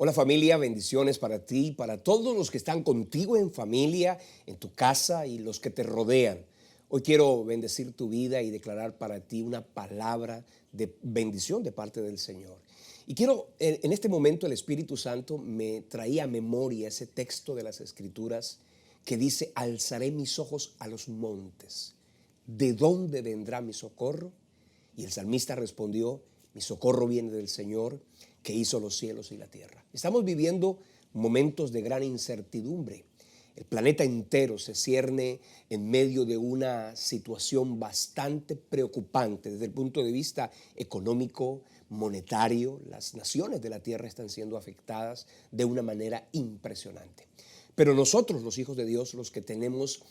Hola familia, bendiciones para ti, para todos los que están contigo en familia, en tu casa y los que te rodean. Hoy quiero bendecir tu vida y declarar para ti una palabra de bendición de parte del Señor. Y quiero, en este momento el Espíritu Santo me traía a memoria ese texto de las Escrituras que dice: alzaré mis ojos a los montes. ¿De dónde vendrá mi socorro? Y el salmista respondió: mi socorro viene del Señor, que hizo los cielos y la tierra. Estamos viviendo momentos de gran incertidumbre. El planeta entero se cierne en medio de una situación bastante preocupante desde el punto de vista económico, monetario. Las naciones de la tierra están siendo afectadas de una manera impresionante. Pero nosotros, los hijos de Dios, los que tenemos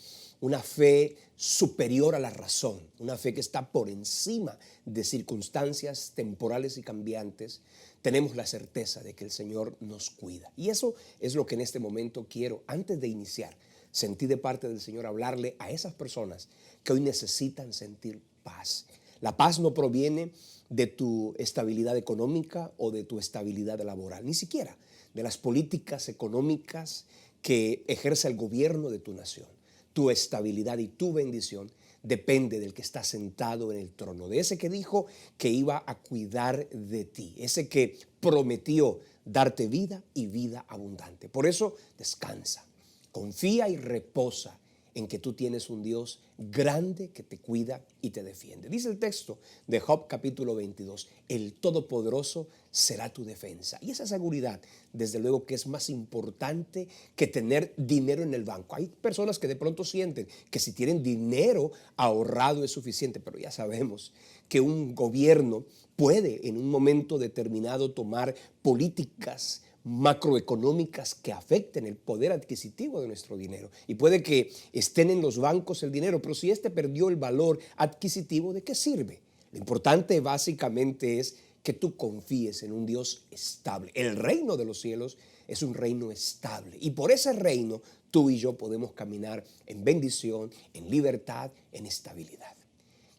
una fe superior a la razón, una fe que está por encima de circunstancias temporales y cambiantes, tenemos la certeza de que el Señor nos cuida. Y eso es lo que en este momento quiero, antes de iniciar, sentí de parte del Señor hablarle a esas personas que hoy necesitan sentir paz. La paz no proviene de tu estabilidad económica o de tu estabilidad laboral, ni siquiera de las políticas económicas que ejerce el gobierno de tu nación. Tu estabilidad y tu bendición depende del que está sentado en el trono, de ese que dijo que iba a cuidar de ti, ese que prometió darte vida y vida abundante. Por eso descansa, confía y reposa en que tú tienes un Dios grande que te cuida y te defiende. Dice el texto de Job capítulo 22, el Todopoderoso será tu defensa. Y esa seguridad, desde luego que es más importante que tener dinero en el banco. Hay personas que de pronto sienten que si tienen dinero ahorrado es suficiente, pero ya sabemos que un gobierno puede en un momento determinado tomar políticas macroeconómicas que afecten el poder adquisitivo de nuestro dinero. Y puede que estén en los bancos el dinero, pero si este perdió el valor adquisitivo, ¿de qué sirve? Lo importante básicamente es que tú confíes en un Dios estable. El reino de los cielos es un reino estable y por ese reino tú y yo podemos caminar en bendición, en libertad, en estabilidad.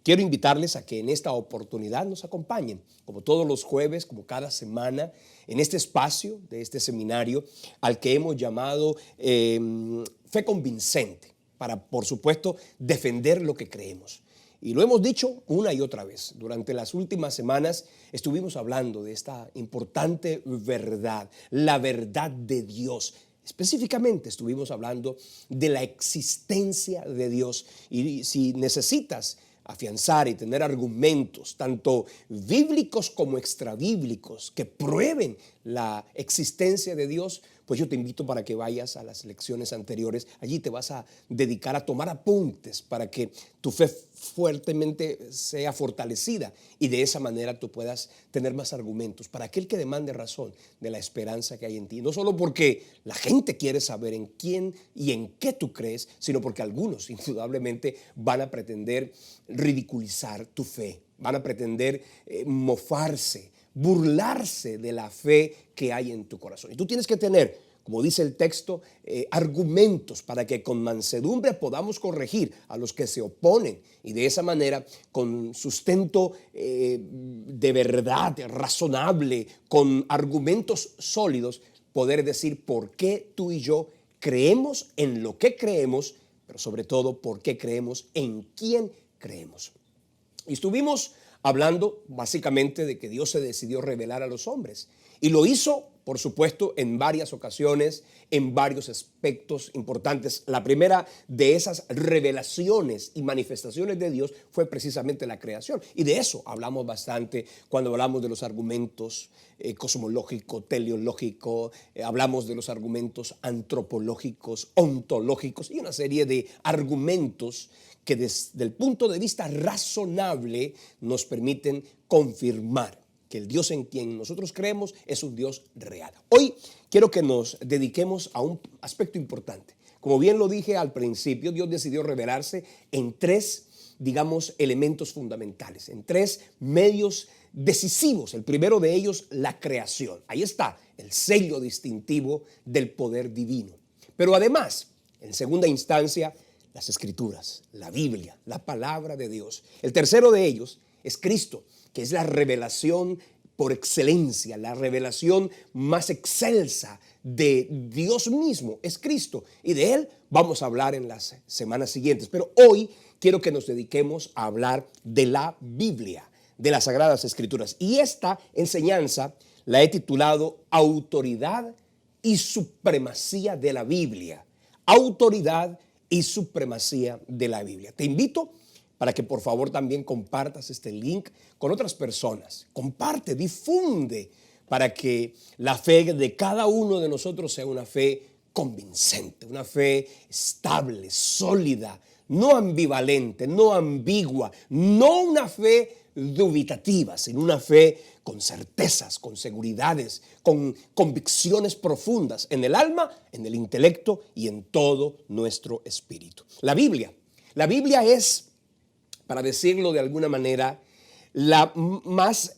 Quiero invitarles a que en esta oportunidad nos acompañen, como todos los jueves, como cada semana, en este espacio de este seminario al que hemos llamado Fe Convincente, para, por supuesto, defender lo que creemos. Y lo hemos dicho una y otra vez. Durante las últimas semanas estuvimos hablando de esta importante verdad, la verdad de Dios. Específicamente estuvimos hablando de la existencia de Dios. Y si necesitas afianzar y tener argumentos, tanto bíblicos como extrabíblicos, que prueben la existencia de Dios, pues yo te invito para que vayas a las lecciones anteriores. Allí te vas a dedicar a tomar apuntes para que tu fe fuertemente sea fortalecida y de esa manera tú puedas tener más argumentos para aquel que demande razón de la esperanza que hay en ti. No solo porque la gente quiere saber en quién y en qué tú crees, sino porque algunos indudablemente van a pretender ridiculizar tu fe, van a pretender mofarse, burlarse de la fe que hay en tu corazón. Y tú tienes que tener, como dice el texto, argumentos para que con mansedumbre podamos corregir a los que se oponen y de esa manera, con sustento de verdad, razonable, con argumentos sólidos, poder decir por qué tú y yo creemos en lo que creemos, pero sobre todo por qué creemos en quién creemos. Y estuvimos hablando básicamente de que Dios se decidió revelar a los hombres y lo hizo, por supuesto, en varias ocasiones, en varios aspectos importantes. La primera de esas revelaciones y manifestaciones de Dios fue precisamente la creación. Y de eso hablamos bastante cuando hablamos de los argumentos cosmológicos, teleológicos, hablamos de los argumentos antropológicos, ontológicos y una serie de argumentos que desde el punto de vista razonable nos permiten confirmar que el Dios en quien nosotros creemos es un Dios real. Hoy quiero que nos dediquemos a un aspecto importante. Como bien lo dije al principio, Dios decidió revelarse en tres, digamos, elementos fundamentales, en tres medios decisivos. El primero de ellos, la creación. Ahí está el sello distintivo del poder divino. Pero además, en segunda instancia, las Escrituras, la Biblia, la palabra de Dios. El tercero de ellos es Cristo, que es la revelación por excelencia, la revelación más excelsa de Dios mismo es Cristo. Y de Él vamos a hablar en las semanas siguientes. Pero hoy quiero que nos dediquemos a hablar de la Biblia, de las Sagradas Escrituras. Y esta enseñanza la he titulado Autoridad y Supremacía de la Biblia. Autoridad y Supremacía de la Biblia. Te invito para que por favor también compartas este link con otras personas. Comparte, difunde, para que la fe de cada uno de nosotros sea una fe convincente, una fe estable, sólida, no ambivalente, no ambigua, no una fe dubitativa, sino una fe con certezas, con seguridades, con convicciones profundas en el alma, en el intelecto y en todo nuestro espíritu. La Biblia es, para decirlo de alguna manera, la más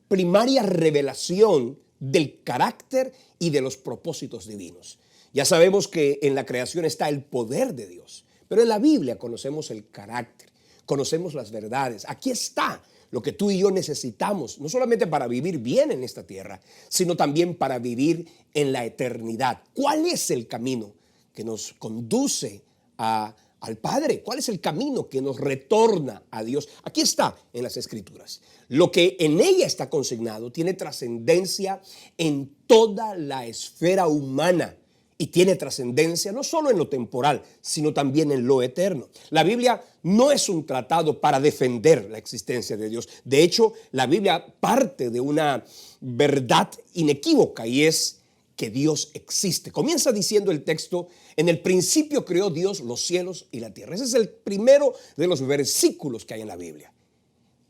primaria revelación del carácter y de los propósitos divinos. Ya sabemos que en la creación está el poder de Dios, pero en la Biblia conocemos el carácter, conocemos las verdades. Aquí está lo que tú y yo necesitamos, no solamente para vivir bien en esta tierra, sino también para vivir en la eternidad. ¿Cuál es el camino que nos conduce al Padre? ¿Cuál es el camino que nos retorna a Dios? Aquí está en las Escrituras. Lo que en ella está consignado tiene trascendencia en toda la esfera humana y tiene trascendencia no solo en lo temporal, sino también en lo eterno. La Biblia no es un tratado para defender la existencia de Dios. De hecho, la Biblia parte de una verdad inequívoca y es que Dios existe. Comienza diciendo el texto: en el principio creó Dios los cielos y la tierra. Ese es el primero de los versículos que hay en la Biblia.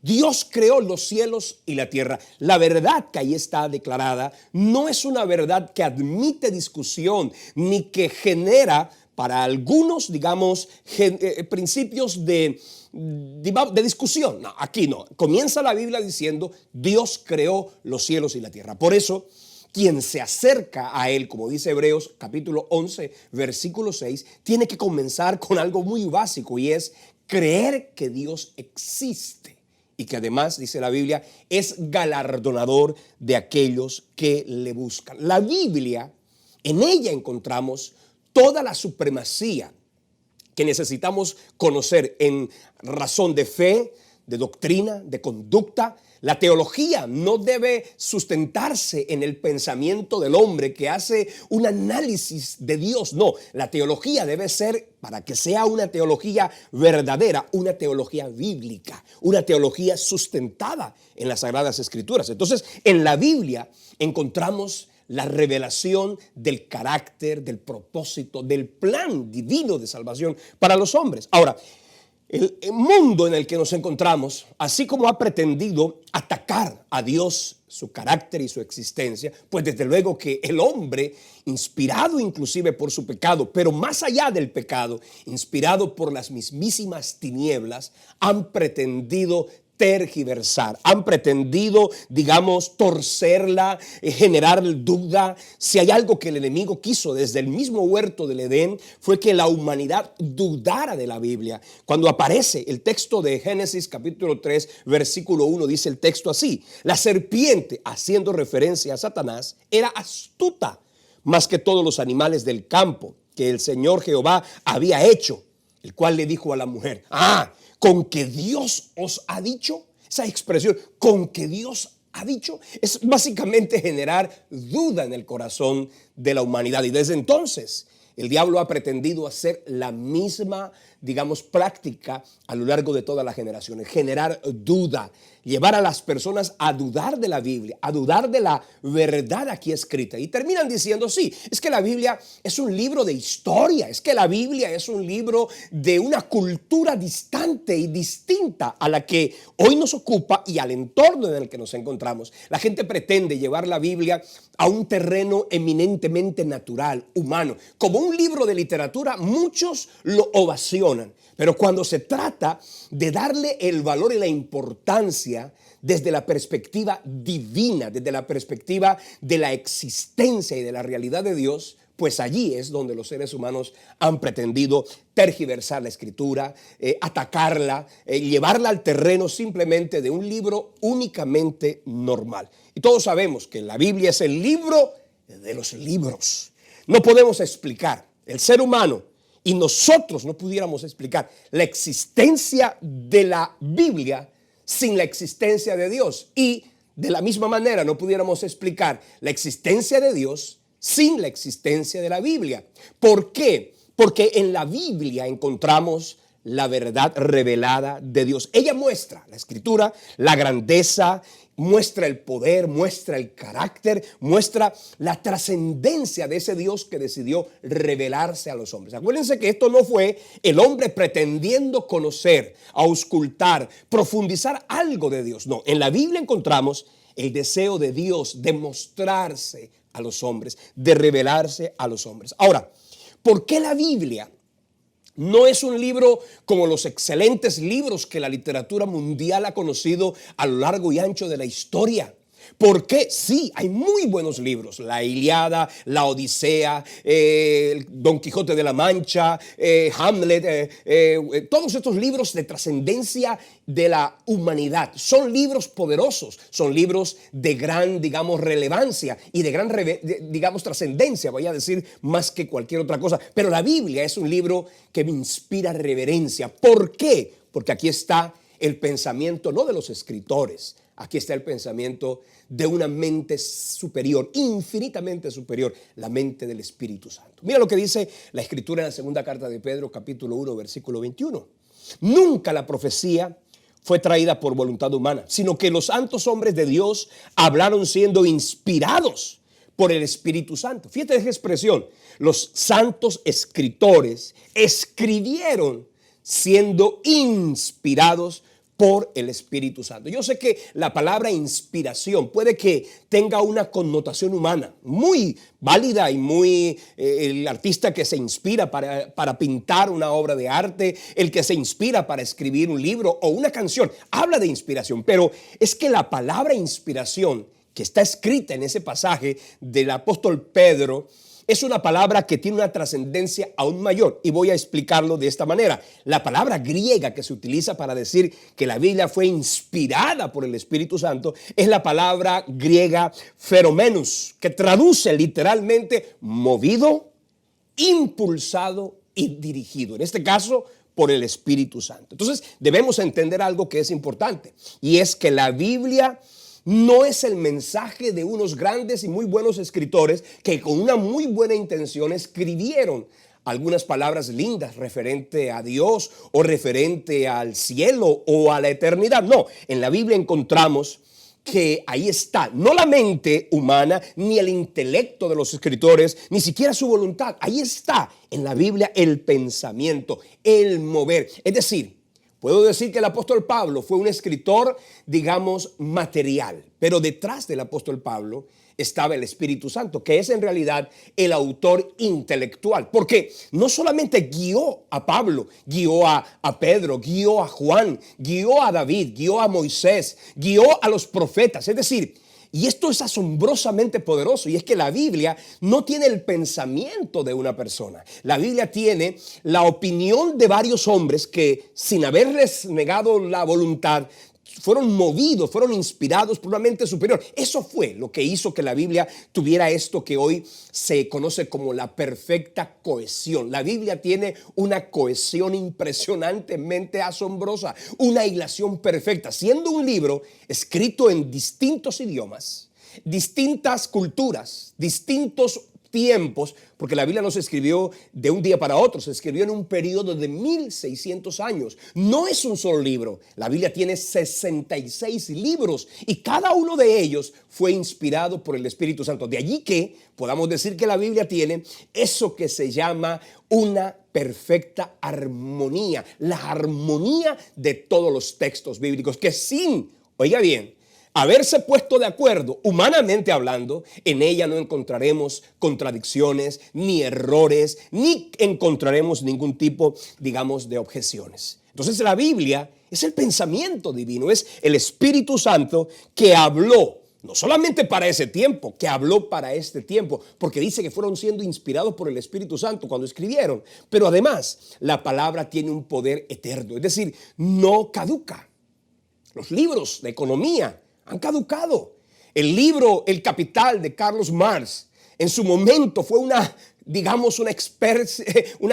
Dios creó los cielos y la tierra. La verdad que ahí está declarada no es una verdad que admite discusión ni que genera para algunos, digamos, principios de discusión. No, aquí no. Comienza la Biblia diciendo: Dios creó los cielos y la tierra. Por eso, quien se acerca a Él, como dice Hebreos capítulo 11, versículo 6, tiene que comenzar con algo muy básico y es creer que Dios existe y que además, dice la Biblia, es galardonador de aquellos que le buscan. La Biblia, en ella encontramos toda la supremacía que necesitamos conocer en razón de fe, de doctrina, de conducta. La teología no debe sustentarse en el pensamiento del hombre que hace un análisis de Dios. No, la teología debe ser, para que sea una teología verdadera, una teología bíblica, una teología sustentada en las Sagradas Escrituras. Entonces, en la Biblia encontramos la revelación del carácter, del propósito, del plan divino de salvación para los hombres. Ahora, el mundo en el que nos encontramos, así como ha pretendido atacar a Dios, su carácter y su existencia, pues desde luego que el hombre, inspirado inclusive por su pecado, pero más allá del pecado, inspirado por las mismísimas tinieblas, han pretendido tergiversar, han pretendido, digamos, torcerla, generar duda. Si hay algo que el enemigo quiso desde el mismo huerto del Edén, fue que la humanidad dudara de la Biblia. Cuando aparece el texto de Génesis capítulo 3, versículo 1, dice el texto así: la serpiente, haciendo referencia a Satanás, era astuta más que todos los animales del campo que el Señor Jehová había hecho, el cual le dijo a la mujer: con que Dios os ha dicho. Esa expresión, con que Dios ha dicho, es básicamente generar duda en el corazón de la humanidad. Y desde entonces el diablo ha pretendido hacer la misma, digamos, práctica a lo largo de todas las generaciones: generar duda, llevar a las personas a dudar de la Biblia, a dudar de la verdad aquí escrita. Y terminan diciendo: sí, es que la Biblia es un libro de historia, es que la Biblia es un libro de una cultura distante y distinta a la que hoy nos ocupa y al entorno en el que nos encontramos. La gente pretende llevar la Biblia a un terreno eminentemente natural, humano. Como un libro de literatura, muchos lo ovacionan. Pero cuando se trata de darle el valor y la importancia desde la perspectiva divina, desde la perspectiva de la existencia y de la realidad de Dios, pues allí es donde los seres humanos han pretendido tergiversar la escritura, atacarla, llevarla al terreno simplemente de un libro únicamente normal. Y todos sabemos que la Biblia es el libro de los libros. No podemos explicar, el ser humano y nosotros no pudiéramos explicar la existencia de la Biblia sin la existencia de Dios. Y de la misma manera no pudiéramos explicar la existencia de Dios sin la existencia de la Biblia. ¿Por qué? Porque en la Biblia encontramos la verdad revelada de Dios. Ella muestra, la escritura, la grandeza, muestra el poder, muestra el carácter, muestra la trascendencia de ese Dios que decidió revelarse a los hombres. Acuérdense que esto no fue el hombre pretendiendo conocer, auscultar, profundizar algo de Dios. No, en la Biblia encontramos el deseo de Dios de mostrarse a los hombres, de revelarse a los hombres. Ahora, ¿por qué la Biblia no es un libro como los excelentes libros que la literatura mundial ha conocido a lo largo y ancho de la historia? Porque sí, hay muy buenos libros, la Ilíada, la Odisea, Don Quijote de la Mancha, Hamlet, todos estos libros de trascendencia de la humanidad. Son libros poderosos, son libros de gran, digamos, relevancia y de gran, digamos, trascendencia, voy a decir más que cualquier otra cosa. Pero la Biblia es un libro que me inspira reverencia. ¿Por qué? Porque aquí está el pensamiento no de los escritores, aquí está el pensamiento de una mente superior, infinitamente superior, la mente del Espíritu Santo. Mira lo que dice la Escritura en la segunda carta de Pedro, capítulo 1, versículo 21. Nunca la profecía fue traída por voluntad humana, sino que los santos hombres de Dios hablaron siendo inspirados por el Espíritu Santo. Fíjate esa expresión, los santos escritores escribieron siendo inspirados por el Espíritu Santo. Yo sé que la palabra inspiración puede que tenga una connotación humana muy válida y muy el artista que se inspira para pintar una obra de arte, el que se inspira para escribir un libro o una canción, habla de inspiración, pero es que la palabra inspiración que está escrita en ese pasaje del apóstol Pedro es una palabra que tiene una trascendencia aún mayor y voy a explicarlo de esta manera. La palabra griega que se utiliza para decir que la Biblia fue inspirada por el Espíritu Santo es la palabra griega pheromenus, que traduce literalmente movido, impulsado y dirigido. En este caso, por el Espíritu Santo. Entonces, debemos entender algo que es importante y es que la Biblia no es el mensaje de unos grandes y muy buenos escritores que con una muy buena intención escribieron algunas palabras lindas referente a Dios o referente al cielo o a la eternidad. No, en la Biblia encontramos que ahí está, no la mente humana, ni el intelecto de los escritores, ni siquiera su voluntad. Ahí está en la Biblia el pensamiento, el mover. Es decir, puedo decir que el apóstol Pablo fue un escritor, digamos, material, pero detrás del apóstol Pablo estaba el Espíritu Santo, que es en realidad el autor intelectual, porque no solamente guió a Pablo, guió a Pedro, guió a Juan, guió a David, guió a Moisés, guió a los profetas, es decir, y esto es asombrosamente poderoso, y es que la Biblia no tiene el pensamiento de una persona. La Biblia tiene la opinión de varios hombres que, sin haberles negado la voluntad, fueron movidos, fueron inspirados por una mente superior. Eso fue lo que hizo que la Biblia tuviera esto que hoy se conoce como la perfecta cohesión. La Biblia tiene una cohesión impresionantemente asombrosa, una hilación perfecta, siendo un libro escrito en distintos idiomas, distintas culturas, distintos tiempos, porque la Biblia no se escribió de un día para otro, se escribió en un periodo de 1600 años. No es un solo libro, la Biblia tiene 66 libros y cada uno de ellos fue inspirado por el Espíritu Santo. De allí que podamos decir que la Biblia tiene eso que se llama una perfecta armonía, la armonía de todos los textos bíblicos, que sin, oiga bien, haberse puesto de acuerdo, humanamente hablando, en ella no encontraremos contradicciones, ni errores, ni encontraremos ningún tipo, digamos, de objeciones. Entonces la Biblia es el pensamiento divino, es el Espíritu Santo que habló, no solamente para ese tiempo, que habló para este tiempo, porque dice que fueron siendo inspirados por el Espíritu Santo cuando escribieron, pero además la palabra tiene un poder eterno, es decir, no caduca. Los libros de economía han caducado. El libro El Capital de Carlos Marx en su momento fue una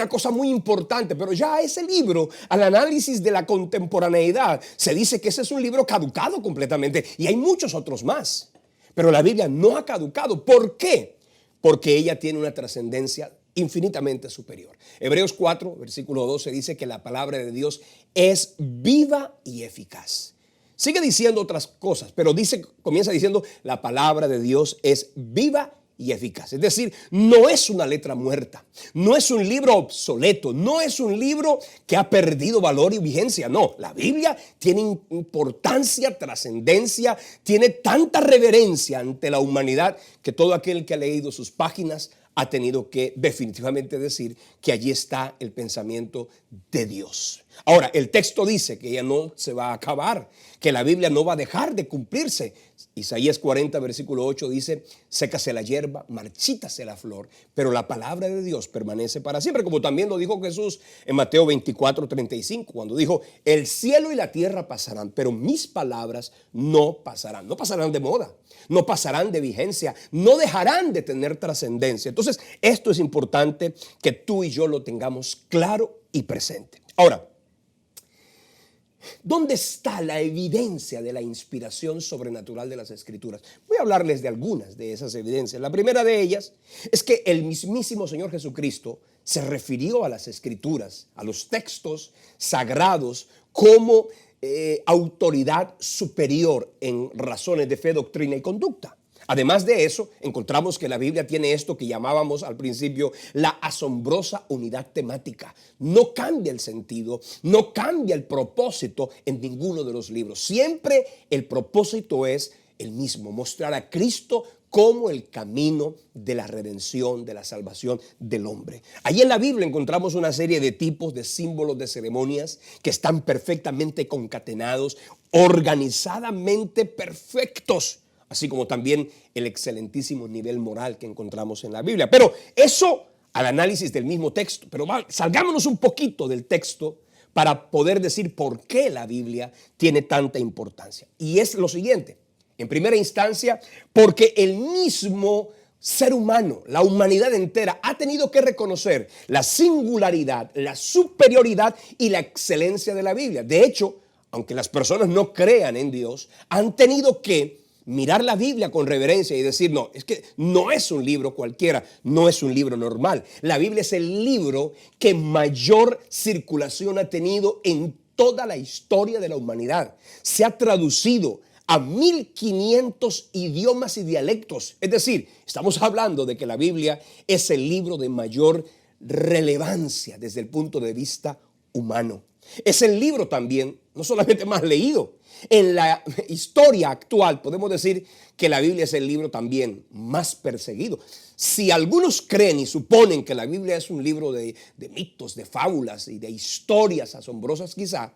cosa muy importante, pero ya ese libro, al análisis de la contemporaneidad, se dice que ese es un libro caducado completamente y hay muchos otros más. Pero la Biblia no ha caducado. ¿Por qué? Porque ella tiene una trascendencia infinitamente superior. Hebreos 4, versículo 12 dice que la palabra de Dios es viva y eficaz. Sigue diciendo otras cosas, pero comienza diciendo la palabra de Dios es viva y eficaz. Es decir, no es una letra muerta, no es un libro obsoleto, no es un libro que ha perdido valor y vigencia. No, la Biblia tiene importancia, trascendencia, tiene tanta reverencia ante la humanidad que todo aquel que ha leído sus páginas ha tenido que definitivamente decir que allí está el pensamiento de Dios. Ahora, el texto dice que ella no se va a acabar, que la Biblia no va a dejar de cumplirse. Isaías 40, versículo 8 dice, sécase la hierba, marchítase la flor, pero la palabra de Dios permanece para siempre, como también lo dijo Jesús en Mateo 24, 35, cuando dijo, el cielo y la tierra pasarán, pero mis palabras no pasarán de moda, no pasarán de vigencia, no dejarán de tener trascendencia. Entonces, esto es importante que tú y yo lo tengamos claro y presente. Ahora, ¿dónde está la evidencia de la inspiración sobrenatural de las Escrituras? Voy a hablarles de algunas de esas evidencias. La primera de ellas es que el mismísimo Señor Jesucristo se refirió a las Escrituras, a los textos sagrados, como autoridad superior en razones de fe, doctrina y conducta. Además de eso, encontramos que la Biblia tiene esto que llamábamos al principio la asombrosa unidad temática. No cambia el sentido, no cambia el propósito en ninguno de los libros. Siempre el propósito es el mismo, mostrar a Cristo como el camino de la redención, de la salvación del hombre. Allí en la Biblia encontramos una serie de tipos, de símbolos, de ceremonias que están perfectamente concatenados, organizadamente perfectos, así como también el excelentísimo nivel moral que encontramos en la Biblia. Pero eso al análisis del mismo texto. Pero salgámonos un poquito del texto para poder decir por qué la Biblia tiene tanta importancia. Y es lo siguiente. En primera instancia, porque el mismo ser humano, la humanidad entera, ha tenido que reconocer la singularidad, la superioridad y la excelencia de la Biblia. De hecho, aunque las personas no crean en Dios, han tenido que mirar la Biblia con reverencia y decir, no, es que no es un libro cualquiera, no es un libro normal. La Biblia es el libro que mayor circulación ha tenido en toda la historia de la humanidad. Se ha traducido a 1500 idiomas y dialectos. Es decir, estamos hablando de que la Biblia es el libro de mayor relevancia desde el punto de vista humano. Es el libro también, no solamente más leído. En la historia actual podemos decir que la Biblia es el libro también más perseguido. Si algunos creen y suponen que la Biblia es un libro de mitos, de fábulas y de historias asombrosas quizá,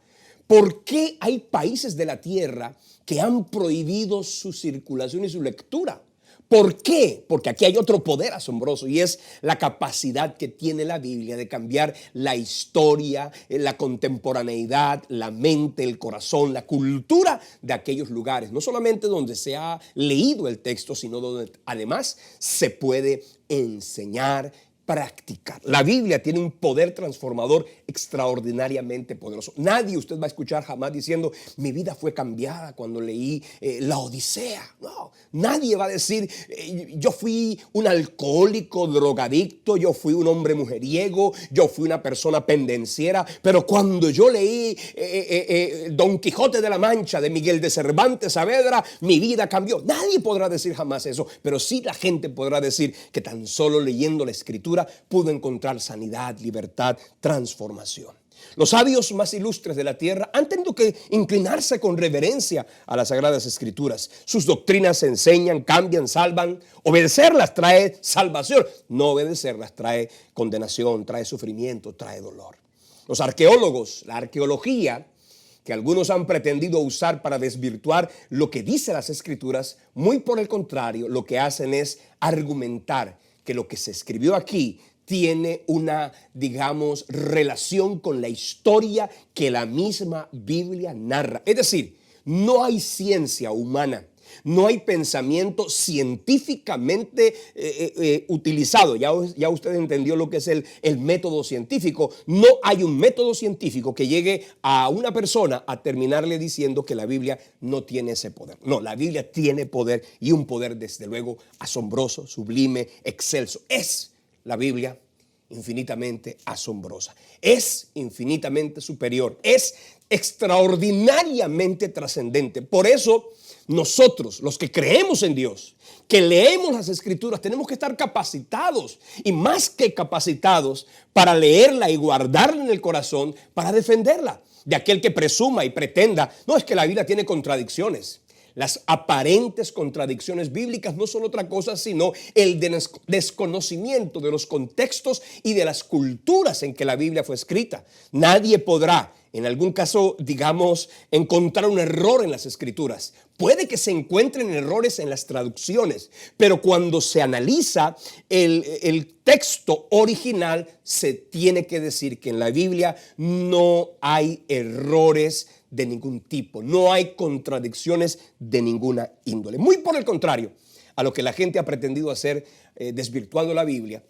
¿por qué hay países de la tierra que han prohibido su circulación y su lectura? ¿Por qué? Porque aquí hay otro poder asombroso y es la capacidad que tiene la Biblia de cambiar la historia, la contemporaneidad, la mente, el corazón, la cultura de aquellos lugares. No solamente donde se ha leído el texto, sino donde además se puede enseñar, practicar. La Biblia tiene un poder transformador extraordinariamente poderoso. Nadie usted va a escuchar jamás diciendo, mi vida fue cambiada cuando leí la Odisea. No, nadie va a decir, yo fui un alcohólico, drogadicto, yo fui un hombre mujeriego, yo fui una persona pendenciera, pero cuando yo leí Don Quijote de la Mancha de Miguel de Cervantes Saavedra, mi vida cambió. Nadie podrá decir jamás eso, pero sí la gente podrá decir que tan solo leyendo la Escritura pudo encontrar sanidad, libertad, transformación. Los sabios más ilustres de la tierra han tenido que inclinarse con reverencia a las Sagradas Escrituras. Sus doctrinas enseñan, cambian, salvan. Obedecerlas trae salvación. No obedecerlas trae condenación, trae sufrimiento, trae dolor. Los arqueólogos, la arqueología, que algunos han pretendido usar para desvirtuar lo que dicen las Escrituras, muy por el contrario, lo que hacen es argumentar que lo que se escribió aquí tiene una, digamos, relación con la historia que la misma Biblia narra. Es decir, no hay ciencia humana, no hay pensamiento científicamente utilizado. Ya usted entendió lo que es el método científico. No hay un método científico que llegue a una persona a terminarle diciendo que la Biblia no tiene ese poder. No, la Biblia tiene poder, y un poder desde luego asombroso, sublime, excelso. Es la Biblia infinitamente asombrosa, es infinitamente superior, es extraordinariamente trascendente. Por eso nosotros, los que creemos en Dios, que leemos las Escrituras, tenemos que estar capacitados, y más que capacitados, para leerla y guardarla en el corazón, para defenderla de aquel que presuma y pretenda. No, es que la Biblia tiene contradicciones. Las aparentes contradicciones bíblicas no son otra cosa sino el desconocimiento de los contextos y de las culturas en que la Biblia fue escrita. Nadie podrá, en algún caso, digamos, encontrar un error en las Escrituras. Puede que se encuentren errores en las traducciones, pero cuando se analiza el texto original, se tiene que decir que en la Biblia no hay errores de ningún tipo, no hay contradicciones de ninguna índole. Muy por el contrario a lo que la gente ha pretendido hacer, desvirtuando la Biblia.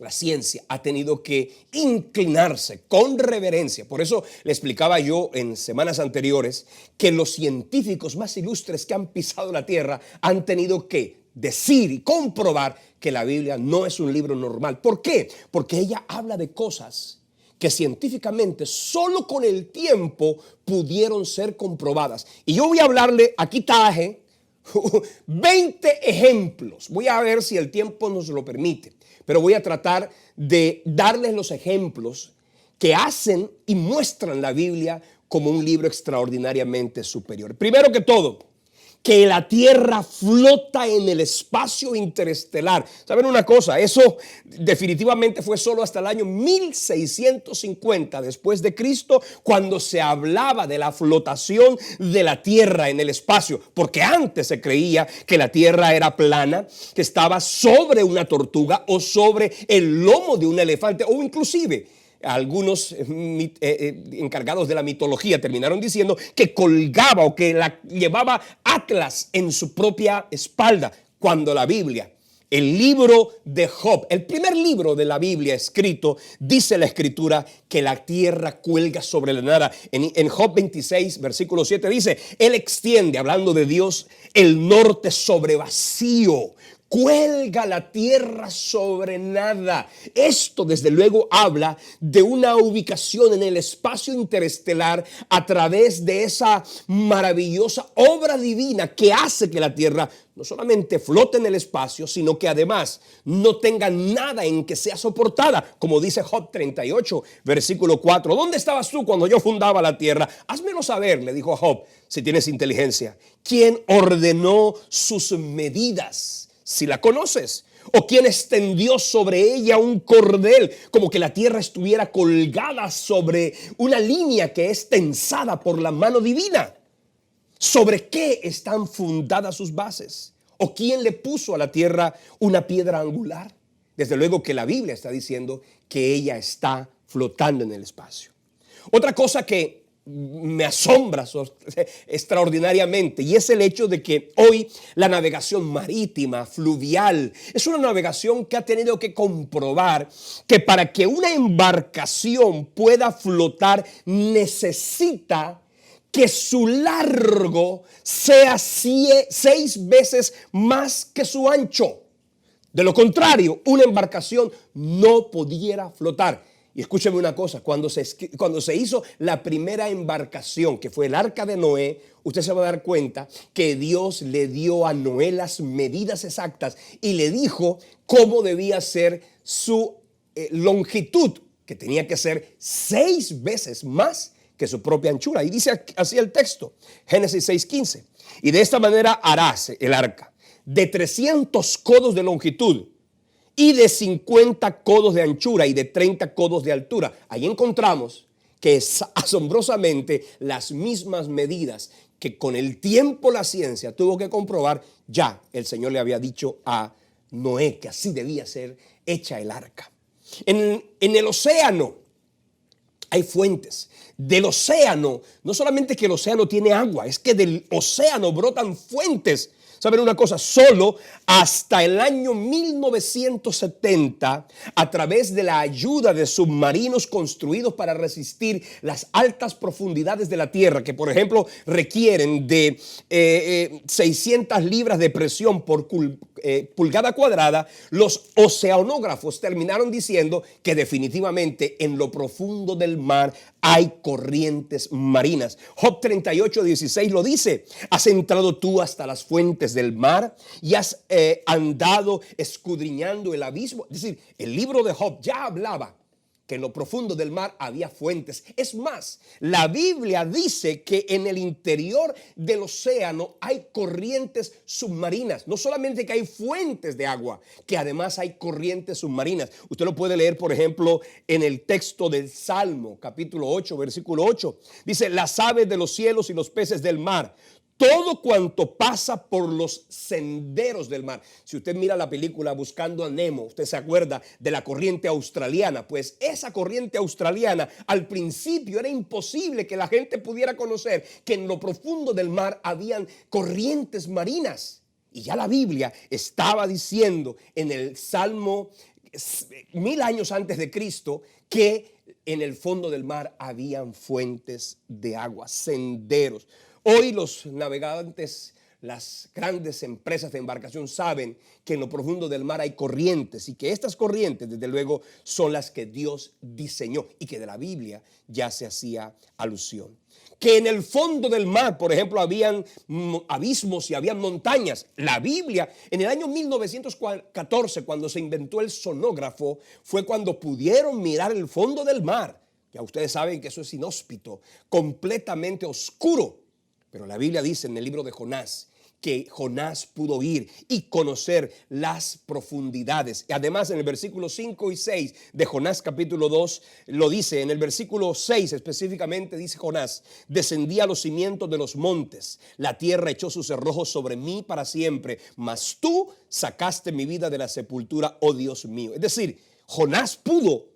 La ciencia ha tenido que inclinarse con reverencia. Por eso le explicaba yo en semanas anteriores que los científicos más ilustres que han pisado la tierra han tenido que decir y comprobar que la Biblia no es un libro normal. ¿Por qué? Porque ella habla de cosas que científicamente solo con el tiempo pudieron ser comprobadas. Y yo voy a hablarle, aquí traje 20 ejemplos. Voy a ver si el tiempo nos lo permite, pero voy a tratar de darles los ejemplos que hacen y muestran la Biblia como un libro extraordinariamente superior. Primero que todo, que la tierra flota en el espacio interestelar. ¿Saben una cosa? Eso definitivamente fue solo hasta el año 1650 después de Cristo, cuando se hablaba de la flotación de la tierra en el espacio, porque antes se creía que la tierra era plana, que estaba sobre una tortuga o sobre el lomo de un elefante, o inclusive algunos encargados de la mitología terminaron diciendo que colgaba o que la llevaba Atlas en su propia espalda, cuando la Biblia, el libro de Job, el primer libro de la Biblia escrito, dice la Escritura que la tierra cuelga sobre la nada. En Job 26, versículo 7 dice, Él extiende, hablando de Dios, el norte sobre vacío. Cuelga la tierra sobre nada. Esto desde luego habla de una ubicación en el espacio interestelar a través de esa maravillosa obra divina que hace que la tierra no solamente flote en el espacio, sino que además no tenga nada en que sea soportada. Como dice Job 38, versículo 4. ¿Dónde estabas tú cuando yo fundaba la tierra? Házmelo saber, le dijo a Job, si tienes inteligencia. ¿Quién ordenó sus medidas? Si la conoces, o quien extendió sobre ella un cordel, como que la tierra estuviera colgada sobre una línea que es tensada por la mano divina. ¿Sobre qué están fundadas sus bases? ¿O quién le puso a la tierra una piedra angular? Desde luego que la Biblia está diciendo que ella está flotando en el espacio. Otra cosa que me asombra extraordinariamente, y es el hecho de que hoy la navegación marítima, fluvial, es una navegación que ha tenido que comprobar que para que una embarcación pueda flotar necesita que su largo sea 6 veces más que su ancho. De lo contrario, una embarcación no pudiera flotar. Y escúcheme una cosa, cuando se hizo la primera embarcación, que fue el arca de Noé, usted se va a dar cuenta que Dios le dio a Noé las medidas exactas y le dijo cómo debía ser su longitud, que tenía que ser 6 veces más que su propia anchura. Y dice así el texto, Génesis 6:15. Y de esta manera harás el arca de 300 codos de longitud y de 50 codos de anchura y de 30 codos de altura. Ahí encontramos que es asombrosamente las mismas medidas que con el tiempo la ciencia tuvo que comprobar, ya el Señor le había dicho a Noé que así debía ser hecha el arca. En el océano hay fuentes. Del océano, no solamente que el océano tiene agua, es que del océano brotan fuentes. ¿Saben una cosa? Solo hasta el año 1970, a través de la ayuda de submarinos construidos para resistir las altas profundidades de la tierra, que por ejemplo requieren de 600 libras de presión por pulgada cuadrada, los oceanógrafos terminaron diciendo que definitivamente en lo profundo del mar hay corrientes marinas. Job 38:16 lo dice: has entrado tú hasta las fuentes del mar y has andado escudriñando el abismo. Es decir, el libro de Job ya hablaba que en lo profundo del mar había fuentes. Es más, la Biblia dice que en el interior del océano hay corrientes submarinas. No solamente que hay fuentes de agua, que además hay corrientes submarinas. Usted lo puede leer, por ejemplo, en el texto del Salmo, capítulo 8, versículo 8. Dice: las aves de los cielos y los peces del mar, todo cuanto pasa por los senderos del mar. Si usted mira la película Buscando a Nemo, usted se acuerda de la corriente australiana. Pues esa corriente australiana, al principio era imposible que la gente pudiera conocer que en lo profundo del mar habían corrientes marinas. Y ya la Biblia estaba diciendo en el Salmo 1000 años antes de Cristo que en el fondo del mar habían fuentes de agua, senderos. Hoy los navegantes, las grandes empresas de embarcación saben que en lo profundo del mar hay corrientes y que estas corrientes, desde luego, son las que Dios diseñó y que de la Biblia ya se hacía alusión. Que en el fondo del mar, por ejemplo, habían abismos y habían montañas. La Biblia, en el año 1914, cuando se inventó el sonógrafo, fue cuando pudieron mirar el fondo del mar. Ya ustedes saben que eso es inhóspito, completamente oscuro. Pero la Biblia dice en el libro de Jonás que Jonás pudo ir y conocer las profundidades. Y además en el versículo 5 y 6 de Jonás capítulo 2 lo dice. En el versículo 6 específicamente dice Jonás: descendí a los cimientos de los montes, la tierra echó sus cerrojos sobre mí para siempre, mas tú sacaste mi vida de la sepultura, oh Dios mío. Es decir, Jonás pudo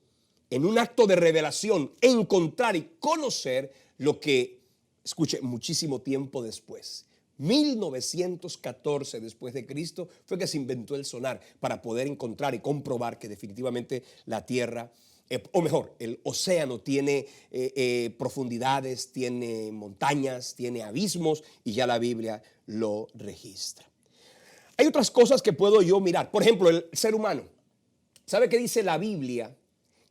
en un acto de revelación encontrar y conocer lo que, escuche, muchísimo tiempo después, 1914 después de Cristo, fue que se inventó el sonar para poder encontrar y comprobar que definitivamente la tierra, o mejor, el océano tiene profundidades, tiene montañas, tiene abismos, y ya la Biblia lo registra. Hay otras cosas que puedo yo mirar. Por ejemplo, el ser humano. ¿Sabe qué dice la Biblia?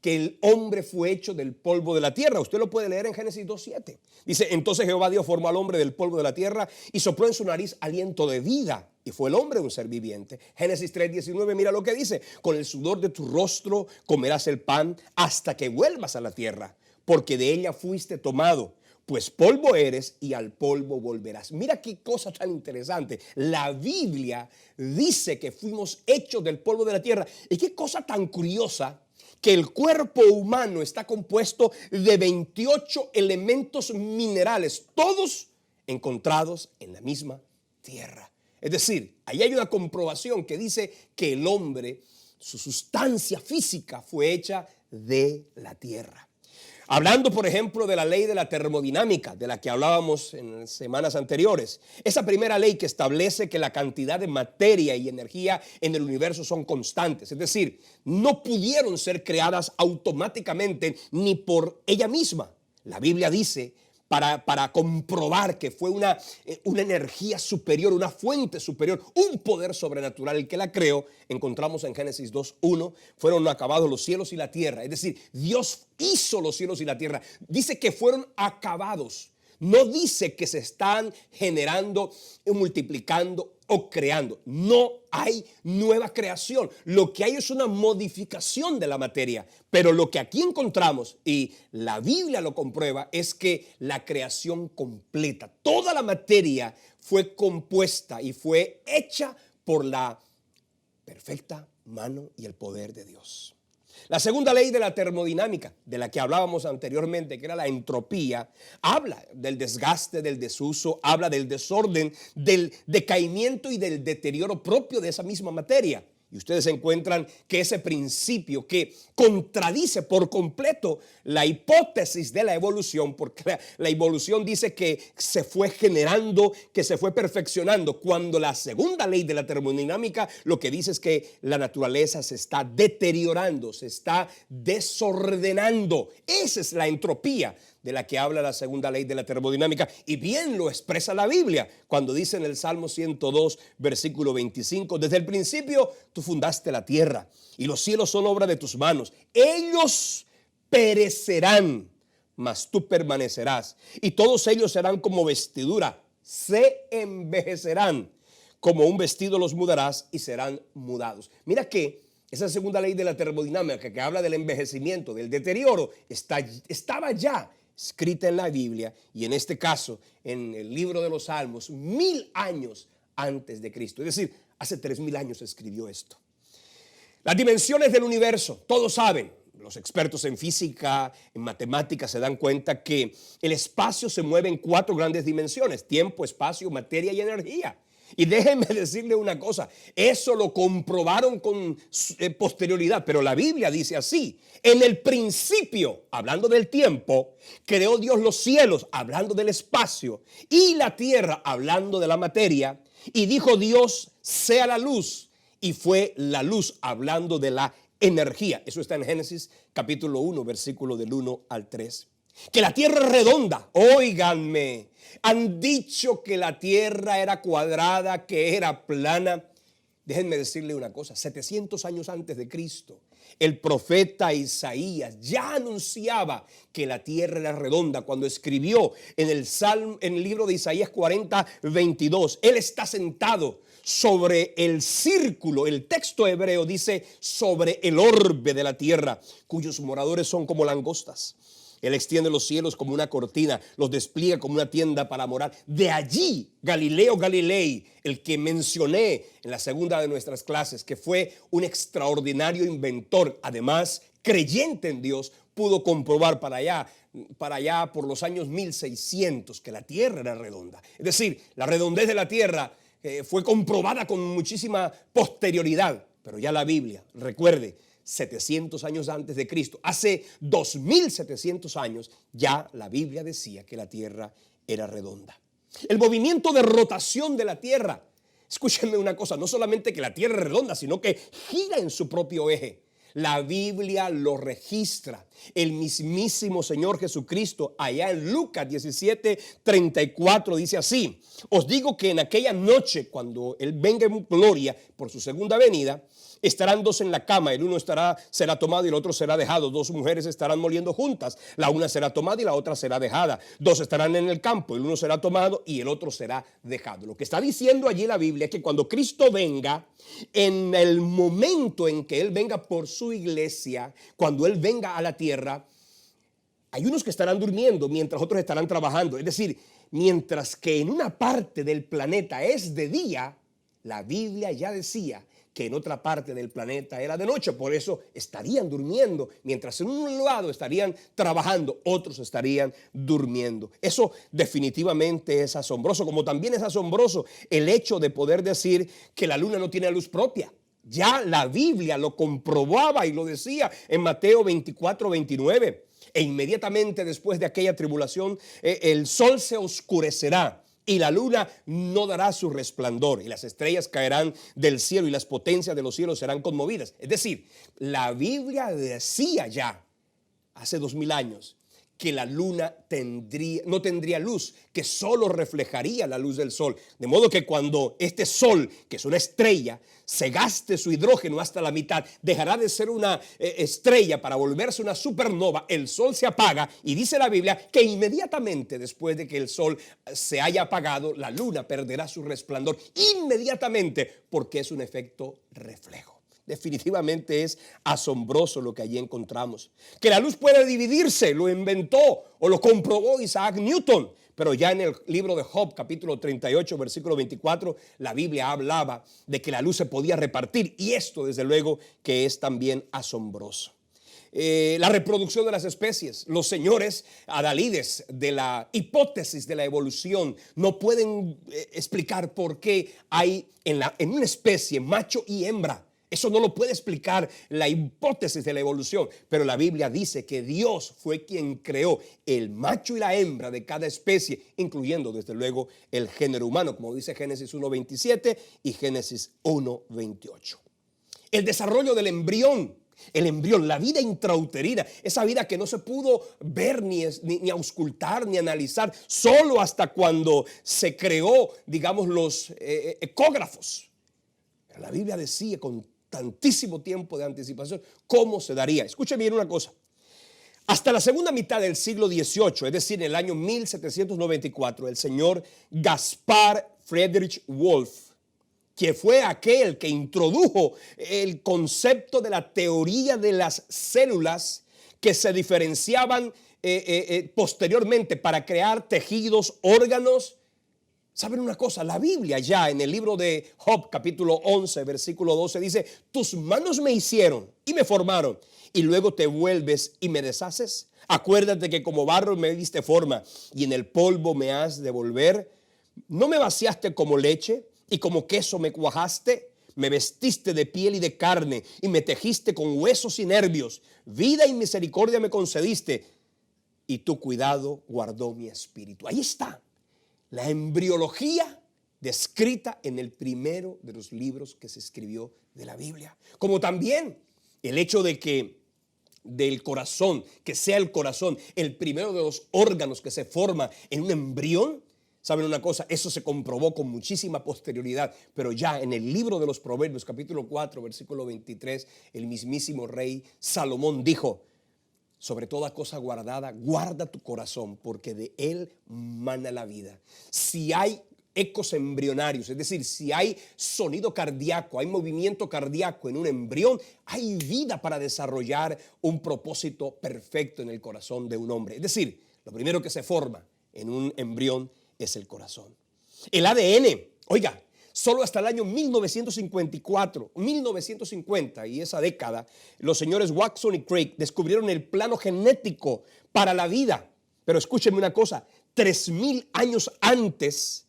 Que el hombre fue hecho del polvo de la tierra. Usted lo puede leer en Génesis 2:7. Dice: entonces Jehová Dios formó al hombre del polvo de la tierra y sopló en su nariz aliento de vida, y fue el hombre un ser viviente. Génesis 3:19, mira lo que dice: con el sudor de tu rostro comerás el pan hasta que vuelvas a la tierra, porque de ella fuiste tomado, pues polvo eres y al polvo volverás. Mira qué cosa tan interesante. La Biblia dice que fuimos hechos del polvo de la tierra. Y qué cosa tan curiosa que el cuerpo humano está compuesto de 28 elementos minerales, todos encontrados en la misma tierra. Es decir, ahí hay una comprobación que dice que el hombre, su sustancia física, fue hecha de la tierra. Hablando, por ejemplo, de la ley de la termodinámica, de la que hablábamos en semanas anteriores. Esa primera ley que establece que la cantidad de materia y energía en el universo son constantes. Es decir, no pudieron ser creadas automáticamente ni por ella misma. La Biblia dice, para comprobar que fue una energía superior, una fuente superior, un poder sobrenatural el que la creó, encontramos en Génesis 2:1, fueron acabados los cielos y la tierra. Es decir, Dios hizo los cielos y la tierra. Dice que fueron acabados. No dice que se están generando, multiplicando o creando. No hay nueva creación. Lo que hay es una modificación de la materia. Pero lo que aquí encontramos, y la Biblia lo comprueba, es que la creación completa, toda la materia fue compuesta y fue hecha por la perfecta mano y el poder de Dios. La segunda ley de la termodinámica, de la que hablábamos anteriormente, que era la entropía, habla del desgaste, del desuso, habla del desorden, del decaimiento y del deterioro propio de esa misma materia. Y ustedes encuentran que ese principio que contradice por completo la hipótesis de la evolución, porque la evolución dice que se fue generando, que se fue perfeccionando, cuando la segunda ley de la termodinámica lo que dice es que la naturaleza se está deteriorando, se está desordenando. Esa es la entropía de la que habla la segunda ley de la termodinámica, y bien lo expresa la Biblia cuando dice en el Salmo 102, versículo 25, desde el principio tú fundaste la tierra y los cielos son obra de tus manos. Ellos perecerán, mas tú permanecerás, y todos ellos serán como vestidura, se envejecerán, como un vestido los mudarás y serán mudados. Mira que esa segunda ley de la termodinámica que habla del envejecimiento, del deterioro, estaba ya escrita en la Biblia, y en este caso en el libro de los Salmos 1000 años antes de Cristo. Es decir, hace 3000 años se escribió esto. Las dimensiones del universo, todos saben, los expertos en física, en matemáticas se dan cuenta que el espacio se mueve en 4 grandes dimensiones: tiempo, espacio, materia y energía. Y déjenme decirle una cosa, eso lo comprobaron con posterioridad, pero la Biblia dice así: en el principio, hablando del tiempo, creó Dios los cielos, hablando del espacio, y la tierra, hablando de la materia, y dijo Dios, sea la luz, y fue la luz, hablando de la energía. Eso está en Génesis capítulo 1, versículo del 1 al 3. Que la tierra es redonda, óiganme, han dicho que la tierra era cuadrada, que era plana. Déjenme decirle una cosa, 700 años antes de Cristo, el profeta Isaías ya anunciaba que la tierra era redonda cuando escribió en el libro de Isaías 40, 22. Él está sentado sobre el círculo, el texto hebreo dice sobre el orbe de la tierra, cuyos moradores son como langostas. Él extiende los cielos como una cortina, los despliega como una tienda para morar. De allí, Galileo Galilei, el que mencioné en la segunda de nuestras clases, que fue un extraordinario inventor, además creyente en Dios, pudo comprobar para allá por los años 1600 que la tierra era redonda. Es decir, la redondez de la tierra fue comprobada con muchísima posterioridad, pero ya la Biblia, recuerde, 700 años antes de Cristo, hace 2700 años, ya la Biblia decía que la tierra era redonda. El movimiento de rotación de la tierra, escúchenme una cosa, no solamente que la tierra es redonda, sino que gira en su propio eje. La Biblia lo registra. El mismísimo Señor Jesucristo, allá en Lucas 17:34, dice así: os digo que en aquella noche, cuando Él venga en gloria por su segunda venida, estarán 2 en la cama, el uno será tomado y el otro será dejado. 2 mujeres estarán moliendo juntas, la una será tomada y la otra será dejada. 2 estarán en el campo, el uno será tomado y el otro será dejado. Lo que está diciendo allí la Biblia es que cuando Cristo venga, en el momento en que Él venga por su iglesia, cuando Él venga a la tierra, hay unos que estarán durmiendo mientras otros estarán trabajando. Es decir, mientras que en una parte del planeta es de día, la Biblia ya decía que en otra parte del planeta era de noche. Por eso estarían durmiendo, mientras en un lado estarían trabajando, otros estarían durmiendo. Eso definitivamente es asombroso, como también es asombroso el hecho de poder decir que la luna no tiene luz propia. Ya la Biblia lo comprobaba y lo decía en Mateo 24, 29. E inmediatamente después de aquella tribulación, el sol se oscurecerá y la luna no dará su resplandor, y las estrellas caerán del cielo y las potencias de los cielos serán conmovidas. Es decir, la Biblia decía ya hace 2000 años que la luna no tendría luz, que solo reflejaría la luz del sol. De modo que cuando este sol, que es una estrella, se gaste su hidrógeno hasta la mitad, dejará de ser una estrella para volverse una supernova, el sol se apaga, y dice la Biblia que inmediatamente después de que el sol se haya apagado, la luna perderá su resplandor inmediatamente, porque es un efecto reflejo. Definitivamente es asombroso lo que allí encontramos. Que la luz puede dividirse, lo inventó o lo comprobó Isaac Newton. Pero ya en el libro de Job, capítulo 38, versículo 24, la Biblia hablaba de que la luz se podía repartir. Y esto, desde luego, que es también asombroso. la reproducción de las especies. Los señores adalides de la hipótesis de la evolución no pueden explicar por qué hay en una especie macho y hembra. Eso no lo puede explicar la hipótesis de la evolución, pero la Biblia dice que Dios fue quien creó el macho y la hembra de cada especie, incluyendo desde luego el género humano, como dice Génesis 1:27 y Génesis 1:28. El desarrollo del embrión, la vida intrauterina, esa vida que no se pudo ver ni auscultar ni analizar, solo hasta cuando se creó, digamos, los ecógrafos. Pero la Biblia decía con tantísimo tiempo de anticipación cómo se daría. Escuchen bien una cosa. Hasta la segunda mitad del siglo XVIII, es decir, en el año 1794, el señor Gaspar Friedrich Wolff, que fue aquel que introdujo el concepto de la teoría de las células que se diferenciaban posteriormente para crear tejidos, órganos. ¿Saben una cosa? La Biblia ya en el libro de Job, capítulo 11, versículo 12, dice: tus manos me hicieron y me formaron, y luego te vuelves y me deshaces. Acuérdate que como barro me diste forma, y en el polvo me has de volver. ¿No me vaciaste como leche, y como queso me cuajaste? Me vestiste de piel y de carne, y me tejiste con huesos y nervios. Vida y misericordia me concediste, y tu cuidado guardó mi espíritu. Ahí está la embriología descrita en el primero de los libros que se escribió de la Biblia. Como también el hecho de que del corazón, que sea el corazón el primero de los órganos que se forma en un embrión. ¿Saben una cosa? Eso se comprobó con muchísima posterioridad, pero ya en el libro de los Proverbios, capítulo 4, versículo 23, el mismísimo rey Salomón dijo: sobre toda cosa guardada, guarda tu corazón, porque de él mana la vida. Si hay ecos embrionarios, es decir, si hay sonido cardíaco, hay movimiento cardíaco en un embrión, hay vida para desarrollar un propósito perfecto en el corazón de un hombre. Es decir, lo primero que se forma en un embrión es el corazón. El ADN, oiga, solo hasta el año 1950 y esa década, los señores Watson y Crick descubrieron el plano genético para la vida. Pero escúchenme una cosa, 3000 años antes,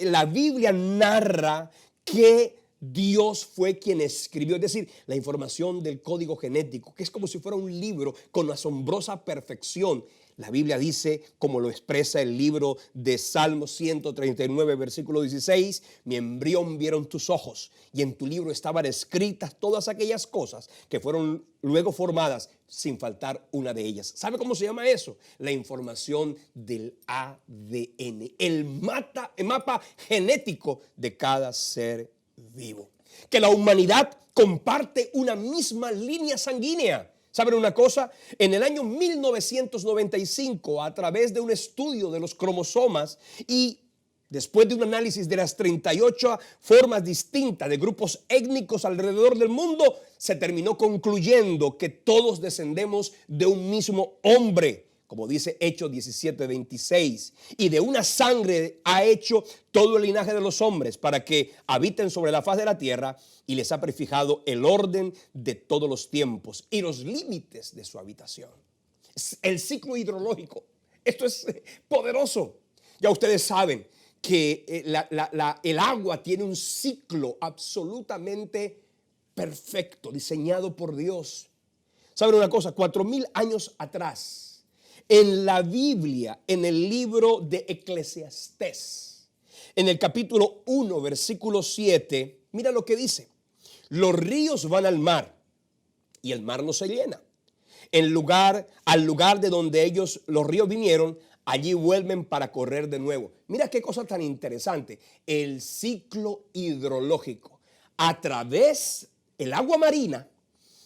la Biblia narra que Dios fue quien escribió, es decir, la información del código genético, que es como si fuera un libro con asombrosa perfección. La Biblia dice, como lo expresa el libro de Salmos 139, versículo 16, mi embrión vieron tus ojos, y en tu libro estaban escritas todas aquellas cosas que fueron luego formadas, sin faltar una de ellas. ¿Sabe cómo se llama eso? La información del ADN, el mapa genético de cada ser vivo. Que la humanidad comparte una misma línea sanguínea. ¿Saben una cosa? En el año 1995, a través de un estudio de los cromosomas y después de un análisis de las 38 formas distintas de grupos étnicos alrededor del mundo, se terminó concluyendo que todos descendemos de un mismo hombre, como dice Hechos 17:26, y de una sangre ha hecho todo el linaje de los hombres para que habiten sobre la faz de la tierra, y les ha prefijado el orden de todos los tiempos y los límites de su habitación. El ciclo hidrológico, esto es poderoso. Ya ustedes saben que el agua tiene un ciclo absolutamente perfecto, diseñado por Dios. ¿Saben una cosa? 4000 años atrás, en la Biblia, en el libro de Eclesiastés, en el capítulo 1, versículo 7, mira lo que dice: los ríos van al mar y el mar no se llena. Al lugar de donde los ríos vinieron, allí vuelven para correr de nuevo. Mira qué cosa tan interesante. El ciclo hidrológico. A través del agua marina,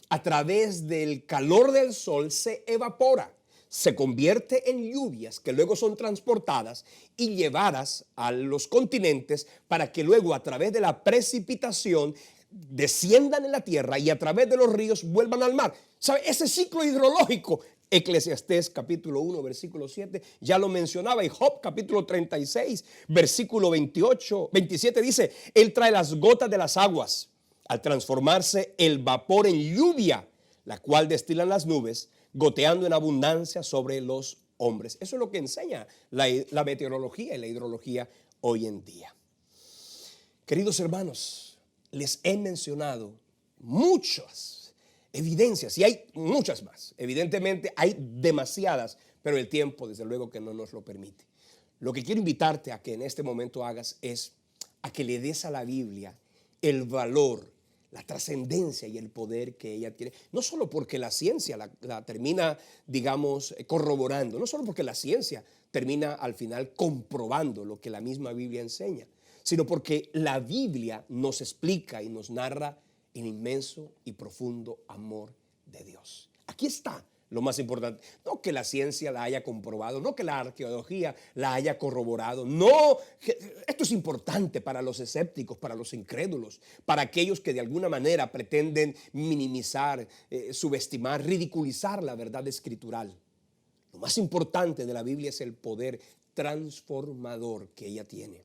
a través del calor del sol, se evapora. Se convierte en lluvias que luego son transportadas y llevadas a los continentes para que luego a través de la precipitación desciendan en la tierra y a través de los ríos vuelvan al mar. ¿Sabe? Ese ciclo hidrológico, Eclesiastés capítulo 1, versículo 7, ya lo mencionaba, y Job capítulo 36, versículo 27 dice: él trae las gotas de las aguas. Al transformarse el vapor en lluvia, la cual destilan las nubes, goteando en abundancia sobre los hombres. Eso es lo que enseña la meteorología y la hidrología hoy en día. Queridos hermanos, les he mencionado muchas evidencias y hay muchas más. Evidentemente hay demasiadas, pero el tiempo desde luego que no nos lo permite. Lo que quiero invitarte a que en este momento hagas es a que le des a la Biblia el valor, la trascendencia y el poder que ella tiene. No solo porque la ciencia la termina, digamos, corroborando, no solo porque la ciencia termina al final comprobando lo que la misma Biblia enseña, sino porque la Biblia nos explica y nos narra el inmenso y profundo amor de Dios. Aquí está lo más importante. No que la ciencia la haya comprobado, no que la arqueología la haya corroborado. No, esto es importante para los escépticos, para los incrédulos, para aquellos que de alguna manera pretenden minimizar, subestimar, ridiculizar la verdad escritural. Lo más importante de la Biblia es el poder transformador que ella tiene.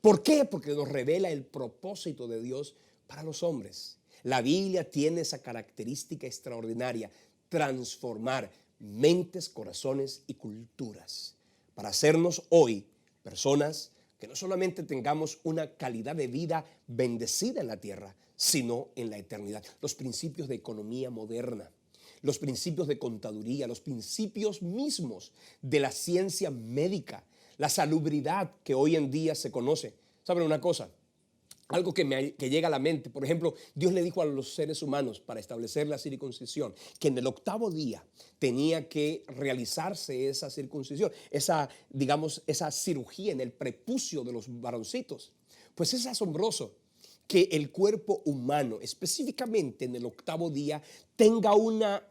¿Por qué? Porque nos revela el propósito de Dios para los hombres. La Biblia tiene esa característica extraordinaria: transformar mentes, corazones y culturas para hacernos hoy personas que no solamente tengamos una calidad de vida bendecida en la tierra, sino en la eternidad. Los principios de economía moderna, los principios de contaduría, los principios mismos de la ciencia médica, la salubridad que hoy en día se conoce. ¿Saben una cosa? Algo que llega a la mente. Por ejemplo, Dios le dijo a los seres humanos para establecer la circuncisión que en el octavo día tenía que realizarse esa circuncisión, digamos, esa cirugía en el prepucio de los varoncitos. Pues es asombroso que el cuerpo humano, específicamente en el octavo día, tenga una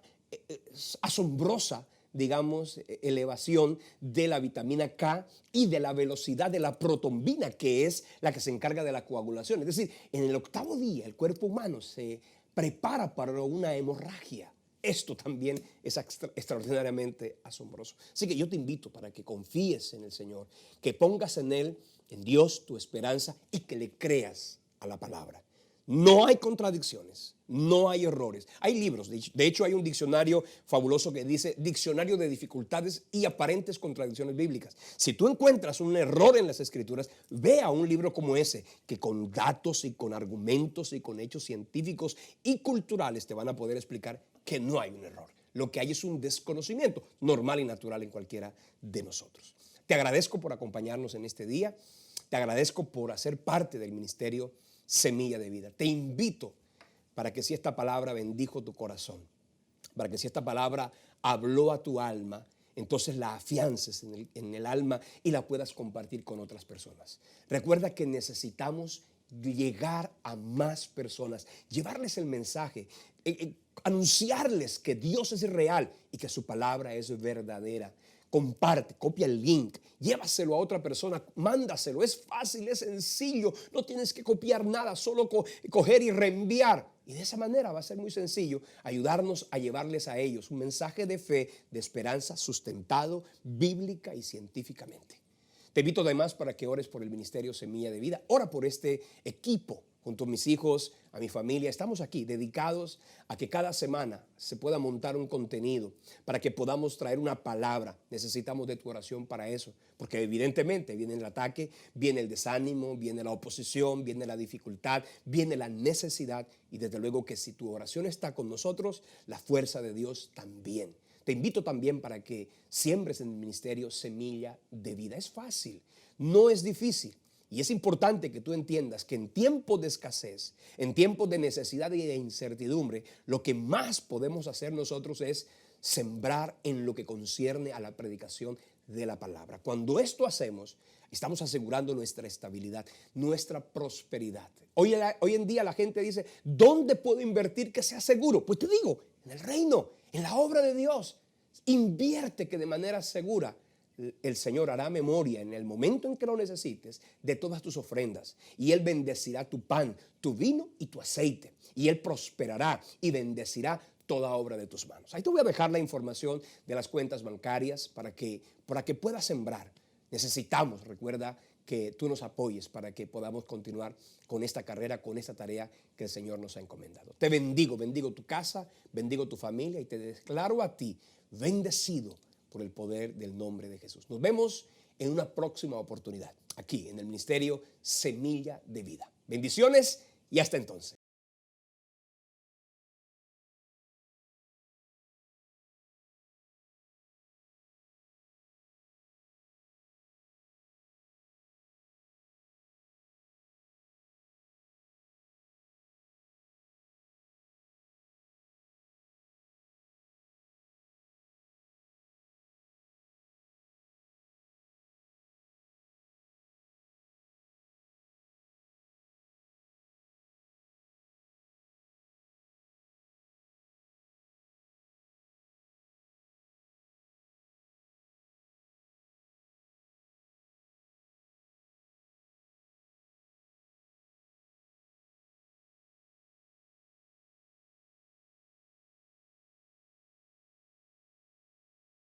asombrosa, digamos, elevación de la vitamina K y de la velocidad de la protombina, que es la que se encarga de la coagulación. Es decir, en el octavo día el cuerpo humano se prepara para una hemorragia. Esto también es extraordinariamente asombroso. Así que yo te invito para que confíes en el Señor, que pongas en Él, en Dios, tu esperanza y que le creas a la palabra. No hay contradicciones, no hay errores. Hay libros, de hecho hay un diccionario fabuloso que dice Diccionario de dificultades y aparentes contradicciones bíblicas. Si tú encuentras un error en las escrituras, ve a un libro como ese, que con datos y con argumentos y con hechos científicos y culturales te van a poder explicar que no hay un error. Lo que hay es un desconocimiento normal y natural en cualquiera de nosotros. Te agradezco por acompañarnos en este día. Te agradezco por hacer parte del ministerio Semilla de Vida. Te invito para que si esta palabra bendijo tu corazón, para que si esta palabra habló a tu alma, entonces la afiances en el alma y la puedas compartir con otras personas. Recuerda que necesitamos llegar a más personas, llevarles el mensaje, anunciarles que Dios es real y que su palabra es verdadera. Comparte, copia el link, llévaselo a otra persona, mándaselo. Es fácil, es sencillo, no tienes que copiar nada, solo coger y reenviar. Y de esa manera va a ser muy sencillo ayudarnos a llevarles a ellos un mensaje de fe, de esperanza, sustentado bíblica y científicamente. Te invito además para que ores por el Ministerio Semilla de Vida. Ora por este equipo. Junto a mis hijos, a mi familia, estamos aquí dedicados a que cada semana se pueda montar un contenido para que podamos traer una palabra. Necesitamos de tu oración para eso, porque evidentemente viene el ataque, viene el desánimo, viene la oposición, viene la dificultad, viene la necesidad y desde luego que si tu oración está con nosotros, la fuerza de Dios también. Te invito también para que siembres en el ministerio Semilla de Vida. Es fácil, no es difícil. Y es importante que tú entiendas que en tiempos de escasez, en tiempos de necesidad y de incertidumbre, lo que más podemos hacer nosotros es sembrar en lo que concierne a la predicación de la palabra. Cuando esto hacemos, estamos asegurando nuestra estabilidad, nuestra prosperidad. Hoy en día la gente dice, ¿dónde puedo invertir que sea seguro? Pues te digo, en el reino, en la obra de Dios. Invierte que de manera segura el Señor hará memoria en el momento en que lo necesites de todas tus ofrendas y Él bendecirá tu pan, tu vino y tu aceite y Él prosperará y bendecirá toda obra de tus manos. Ahí te voy a dejar la información de las cuentas bancarias para que puedas sembrar. Necesitamos, recuerda, que tú nos apoyes para que podamos continuar con esta carrera, con esta tarea que el Señor nos ha encomendado. Te bendigo, bendigo tu casa, bendigo tu familia y te declaro a ti bendecido por el poder del nombre de Jesús. Nos vemos en una próxima oportunidad, aquí en el Ministerio Semilla de Vida. Bendiciones y hasta entonces.